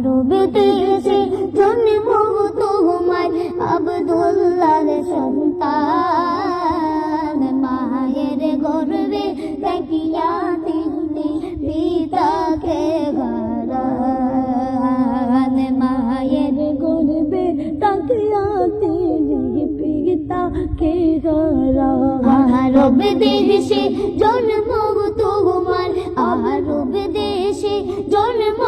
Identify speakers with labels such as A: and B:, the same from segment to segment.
A: বিদেশে জন্ম তোমার আব্দুল্লাহর সন্তান মায়ের গর্বে দেখিয়া তিনি পিতাকে হারান মায়ের গর্বে তাকিয়া তিনি পিতাকে হারান আরব দেশে জন্ম তোমার আরব দেশে জন্ম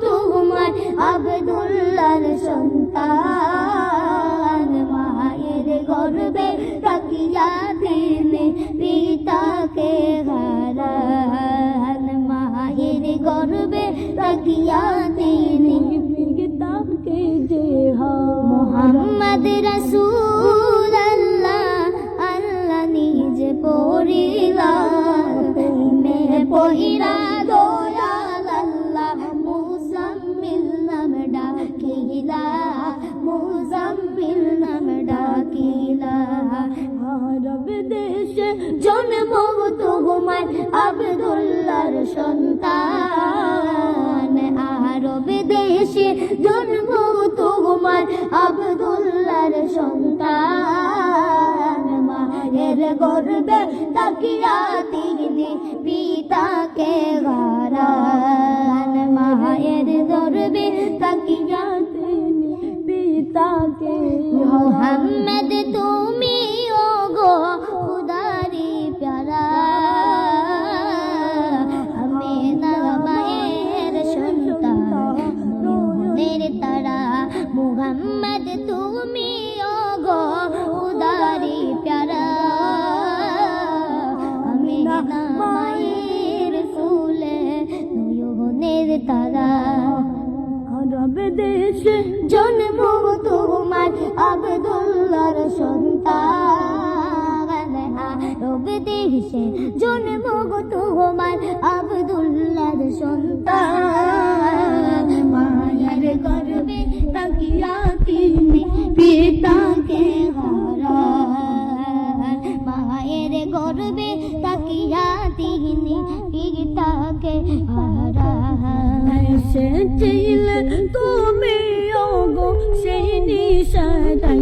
A: তোমার আব্দুল্লাহর সন্তান মায়ের গর্বে তাকিয়া তিনি পিতাকে হারান মায়ের গর্বে তাকিয়া তিনি পিতাকে যে মুহাম্মদ রাসূল আল্লাহ নিজে পড়িলা পহিরা দয়াল আল্লাহ মুজাম্মিল নাম ডাকিলা মুজাম্মিল নাম ডাকিলা আরব দেশে জন্ম তোমার আব্দুল্লাহর সন্তান আরব দেশে জন্ম তোমার আব্দুল্লাহর সন্তান মায়ের গর্বে তাকিয়া তিনি পিতাকে হারান মায়ের গর্বে তাকিয়া তিনি পিতাকে মুহাম্মদ তুমি ওগো খুদারি প্যারা আমিনা মায়ের সন্তান নূরের তারা মুহাম্মদ তুমি ওগো খুদারি প্যারা আমিনা মায়ের ফুলে নয়নের তারা আরব দেশে জন্ম তোমার আব্দুল্লাহর সন্তান আরব দেশে জন্ম তোমার আব্দুল্লাহর সন্তান মায়ের গর্বে তাকিয়া তিনি পিতাকে হারান মায়ের গর্বে তাকিয়া তিনি পিতাকে হারান সে চিল তুমি ওগো সেই নিশারাই